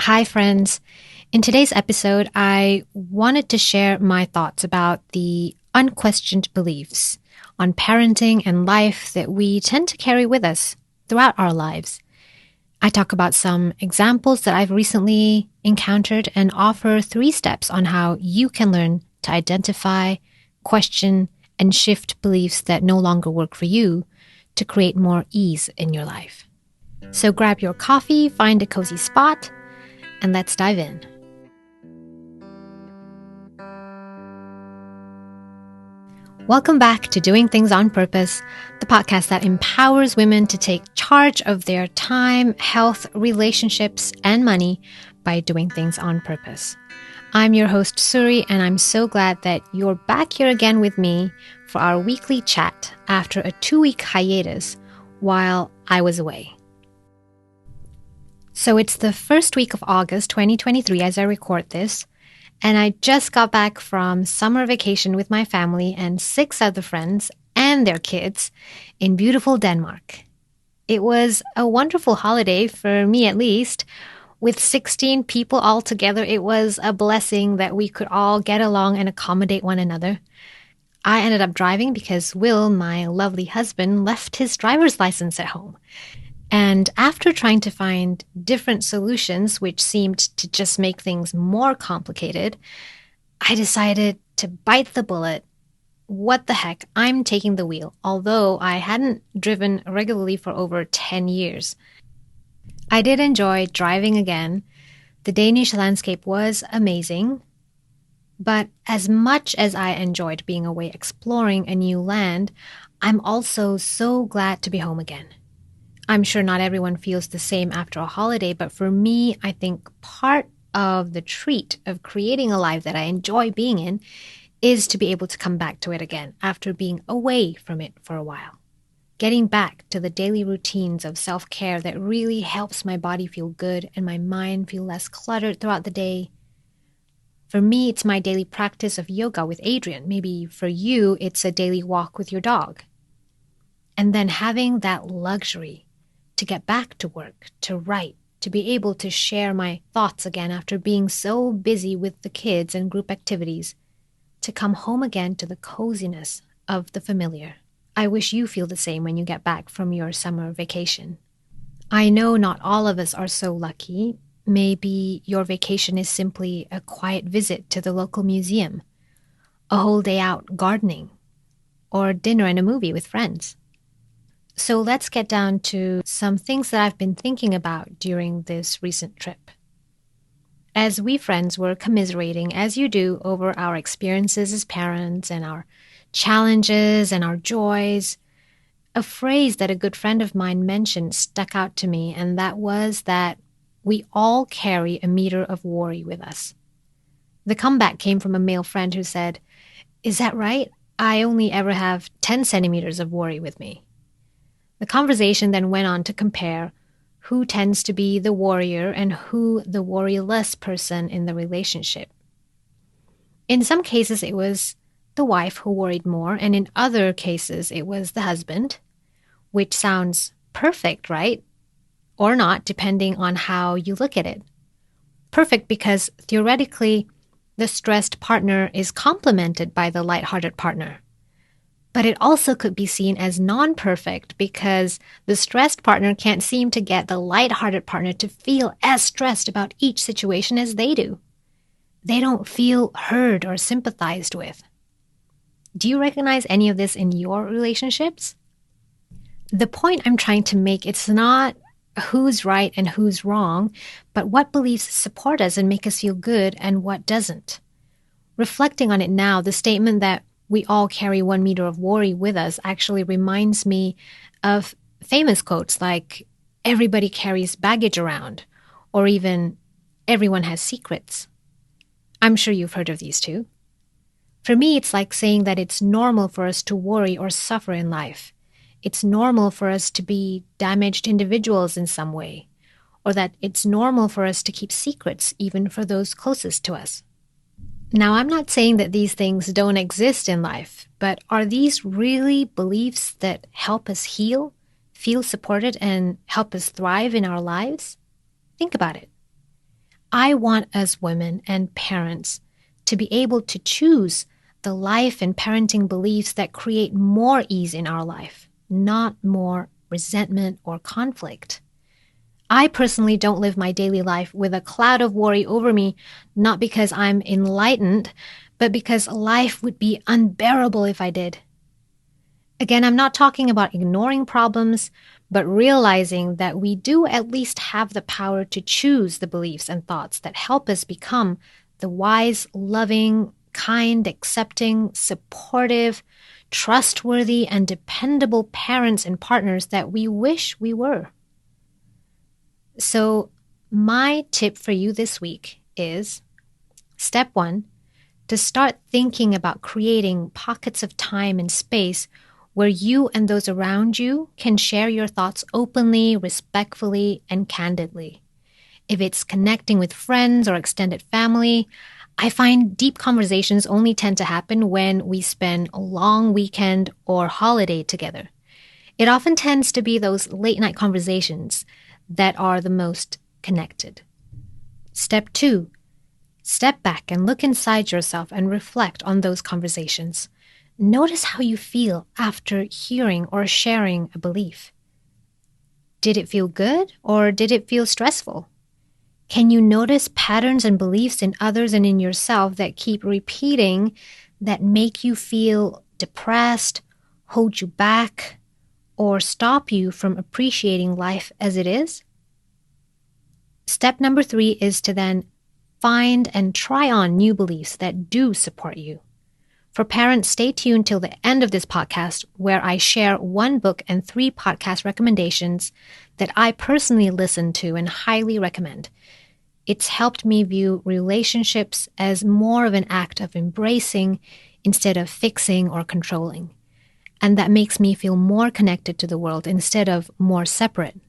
Hi, friends. In today's episode, I wanted to share my thoughts about the unquestioned beliefs on parenting and life that we tend to carry with us throughout our lives. I talk about some examples that I've recently encountered and offer 3 steps on how you can learn to identify, question, and shift beliefs that no longer work for you to create more ease in your life. So grab your coffee, find a cozy spot, and let's dive in. Welcome back to Doing Things on Purpose, the podcast that empowers women to take charge of their time, health, relationships, and money by doing things on purpose. I'm your host, Suri, and I'm so glad that you're back here again with me for our weekly chat after a 2-week hiatus while I was away. So it's the first week of August 2023 as I record this, and I just got back from summer vacation with my family and 6 other friends and their kids in beautiful Denmark. It was a wonderful holiday, for me at least. With 16 people all together, it was a blessing that we could all get along and accommodate one another. I ended up driving because Will, my lovely husband, left his driver's license at home. And after trying to find different solutions, which seemed to just make things more complicated, I decided to bite the bullet. What the heck, I'm taking the wheel, although I hadn't driven regularly for over 10 years. I did enjoy driving again. The Danish landscape was amazing. But as much as I enjoyed being away exploring a new land, I'm also so glad to be home again. I'm sure not everyone feels the same after a holiday, but for me, I think part of the treat of creating a life that I enjoy being in is to be able to come back to it again after being away from it for a while. Getting back to the daily routines of self-care that really helps my body feel good and my mind feel less cluttered throughout the day. For me, it's my daily practice of yoga with Adrian. Maybe for you, it's a daily walk with your dog. And then having that luxury to get back to work, to write, to be able to share my thoughts again after being so busy with the kids and group activities, to come home again to the coziness of the familiar. I wish you feel the same when you get back from your summer vacation. I know not all of us are so lucky. Maybe your vacation is simply a quiet visit to the local museum, a whole day out gardening, or dinner and a movie with friends. So let's get down to some things that I've been thinking about during this recent trip. As we friends were commiserating, as you do, over our experiences as parents and our challenges and our joys, a phrase that a good friend of mine mentioned stuck out to me, and that was that we all carry a meter of worry with us. The comeback came from a male friend who said, "Is that right? I only ever have 10 centimeters of worry with me." The conversation then went on to compare who tends to be the worrier and who the worry-less person in the relationship. In some cases, it was the wife who worried more, and in other cases, it was the husband, which sounds perfect, right? Or not, depending on how you look at it. Perfect because theoretically, the stressed partner is complemented by the lighthearted partner. But it also could be seen as non-perfect because the stressed partner can't seem to get the lighthearted partner to feel as stressed about each situation as they do. They don't feel heard or sympathized with. Do you recognize any of this in your relationships? The point I'm trying to make, it's not who's right and who's wrong, but what beliefs support us and make us feel good and what doesn't. Reflecting on it now, the statement that we all carry 1 meter of worry with us actually reminds me of famous quotes like, "Everybody carries baggage around," or even, "Everyone has secrets." I'm sure you've heard of these too. For me, it's like saying that it's normal for us to worry or suffer in life. It's normal for us to be damaged individuals in some way, or that it's normal for us to keep secrets even for those closest to us. Now, I'm not saying that these things don't exist in life, but are these really beliefs that help us heal, feel supported, and help us thrive in our lives? Think about it. I want us women and parents to be able to choose the life and parenting beliefs that create more ease in our life, not more resentment or conflict. I personally don't live my daily life with a cloud of worry over me, not because I'm enlightened, but because life would be unbearable if I did. Again, I'm not talking about ignoring problems, but realizing that we do at least have the power to choose the beliefs and thoughts that help us become the wise, loving, kind, accepting, supportive, trustworthy, and dependable parents and partners that we wish we were. So, my tip for you this week is step 1, to start thinking about creating pockets of time and space where you and those around you can share your thoughts openly, respectfully, and candidly. If it's connecting with friends or extended family, I find deep conversations only tend to happen when we spend a long weekend or holiday together. It often tends to be those late night conversations that are the most connected. Step 2, step back and look inside yourself and reflect on those conversations. Notice how you feel after hearing or sharing a belief. Did it feel good or did it feel stressful? Can you notice patterns and beliefs in others and in yourself that keep repeating, that make you feel depressed, hold you back, or stop you from appreciating life as it is? Step number 3 is to then find and try on new beliefs that do support you. For parents, stay tuned till the end of this podcast, where I share 1 book and 3 podcast recommendations that I personally listen to and highly recommend. It's helped me view relationships as more of an act of embracing instead of fixing or controlling. And that makes me feel more connected to the world instead of more separate.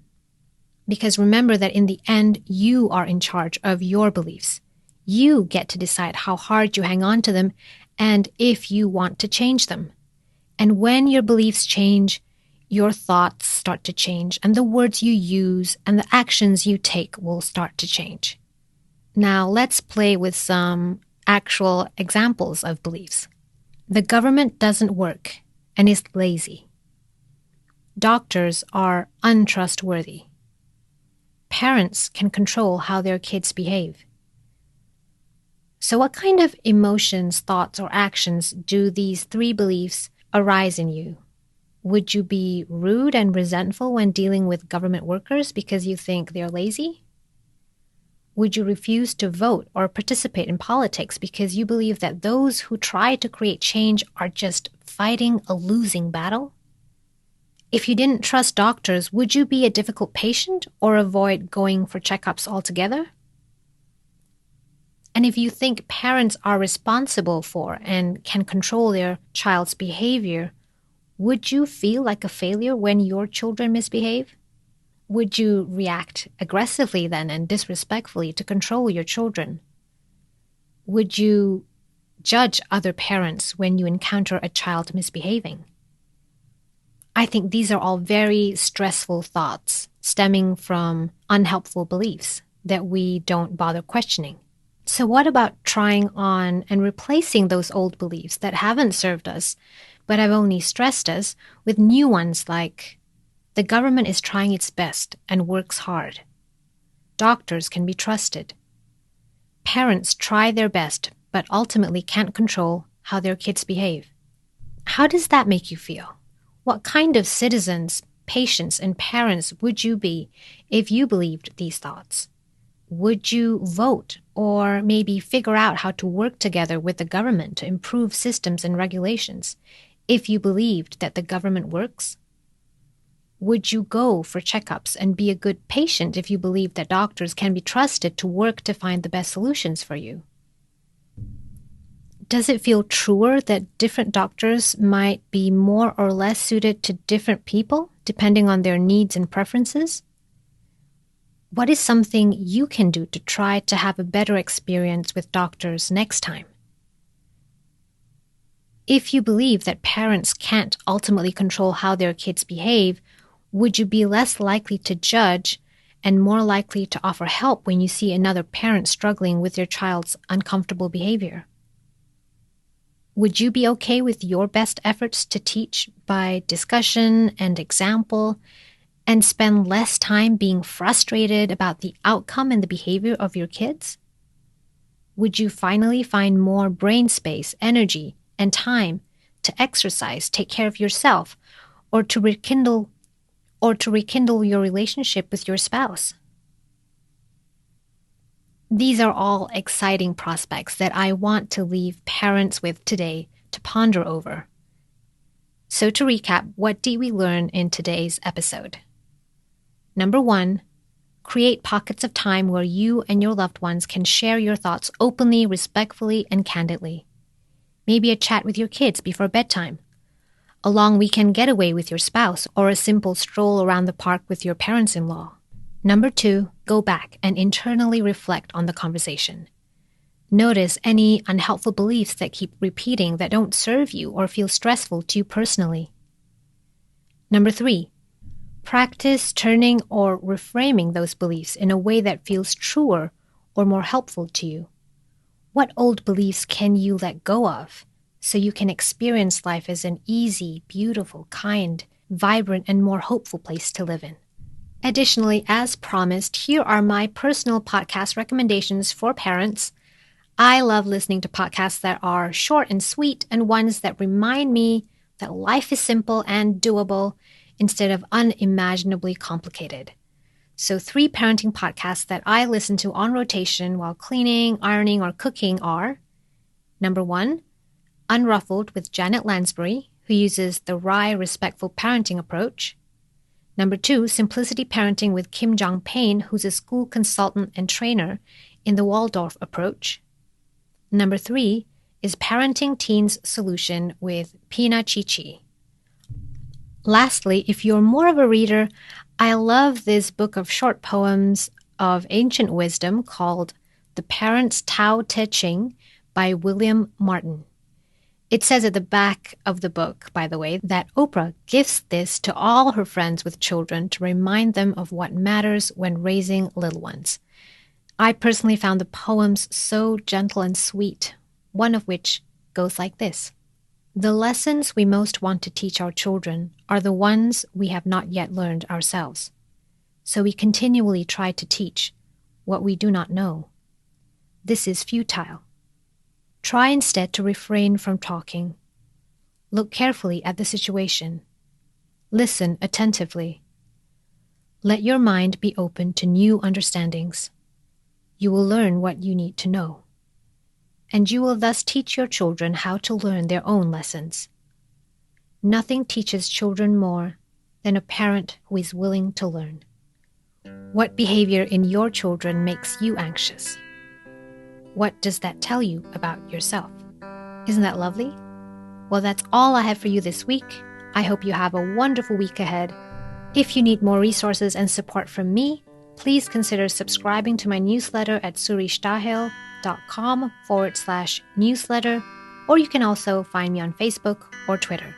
Because remember that in the end, you are in charge of your beliefs. You get to decide how hard you hang on to them and if you want to change them. And when your beliefs change, your thoughts start to change, and the words you use and the actions you take will start to change. Now, let's play with some actual examples of beliefs. The government doesn't work and is lazy. Doctors are untrustworthy. Parents can control how their kids behave. So what kind of emotions, thoughts, or actions do these 3 beliefs arise in you? Would you be rude and resentful when dealing with government workers because you think they're lazy? Would you refuse to vote or participate in politics because you believe that those who try to create change are just fighting a losing battle? If you didn't trust doctors, would you be a difficult patient or avoid going for checkups altogether? And if you think parents are responsible for and can control their child's behavior, would you feel like a failure when your children misbehave? Would you react aggressively then and disrespectfully to control your children? Would you judge other parents when you encounter a child misbehaving? I think these are all very stressful thoughts stemming from unhelpful beliefs that we don't bother questioning. So what about trying on and replacing those old beliefs that haven't served us, but have only stressed us, with new ones like, the government is trying its best and works hard. Doctors can be trusted. Parents try their best, but ultimately can't control how their kids behave. How does that make you feel? What kind of citizens, patients, and parents would you be if you believed these thoughts? Would you vote or maybe figure out how to work together with the government to improve systems and regulations if you believed that the government works? Would you go for checkups and be a good patient if you believed that doctors can be trusted to work to find the best solutions for you? Does it feel truer that different doctors might be more or less suited to different people, depending on their needs and preferences? What is something you can do to try to have a better experience with doctors next time? If you believe that parents can't ultimately control how their kids behave, would you be less likely to judge and more likely to offer help when you see another parent struggling with their child's uncomfortable behavior? Would you be okay with your best efforts to teach by discussion and example and spend less time being frustrated about the outcome and the behavior of your kids? Would you finally find more brain space, energy, and time to exercise, take care of yourself, or to rekindle your relationship with your spouse? These are all exciting prospects that I want to leave parents with today to ponder over. So to recap, what did we learn in today's episode? Number 1, create pockets of time where you and your loved ones can share your thoughts openly, respectfully, and candidly. Maybe a chat with your kids before bedtime, a long weekend getaway with your spouse, or a simple stroll around the park with your parents-in-law. Number 2, go back and internally reflect on the conversation. Notice any unhelpful beliefs that keep repeating that don't serve you or feel stressful to you personally. Number 3, practice turning or reframing those beliefs in a way that feels truer or more helpful to you. What old beliefs can you let go of so you can experience life as an easy, beautiful, kind, vibrant, and more hopeful place to live in? Additionally, as promised, here are my personal podcast recommendations for parents. I love listening to podcasts that are short and sweet and ones that remind me that life is simple and doable instead of unimaginably complicated. So 3 parenting podcasts that I listen to on rotation while cleaning, ironing, or cooking are: number 1, Unruffled with Janet Lansbury, who uses the wry, respectful parenting approach. Number 2, Simplicity Parenting with Kim Jong-Payne, who's a school consultant and trainer in the Waldorf approach. Number 3 is Parenting Teens Solution with Pina Chichi. Lastly, if you're more of a reader, I love this book of short poems of ancient wisdom called The Parent's Tao Te Ching by William Martin. It says at the back of the book, by the way, that Oprah gives this to all her friends with children to remind them of what matters when raising little ones. I personally found the poems so gentle and sweet, one of which goes like this: the lessons we most want to teach our children are the ones we have not yet learned ourselves. So we continually try to teach what we do not know. This is futile. Try instead to refrain from talking. Look carefully at the situation. Listen attentively. Let your mind be open to new understandings. You will learn what you need to know. And you will thus teach your children how to learn their own lessons. Nothing teaches children more than a parent who is willing to learn. What behavior in your children makes you anxious? What does that tell you about yourself? Isn't that lovely? Well, that's all I have for you this week. I hope you have a wonderful week ahead. If you need more resources and support from me, please consider subscribing to my newsletter at suristahel.com/newsletter, or you can also find me on Facebook or Twitter.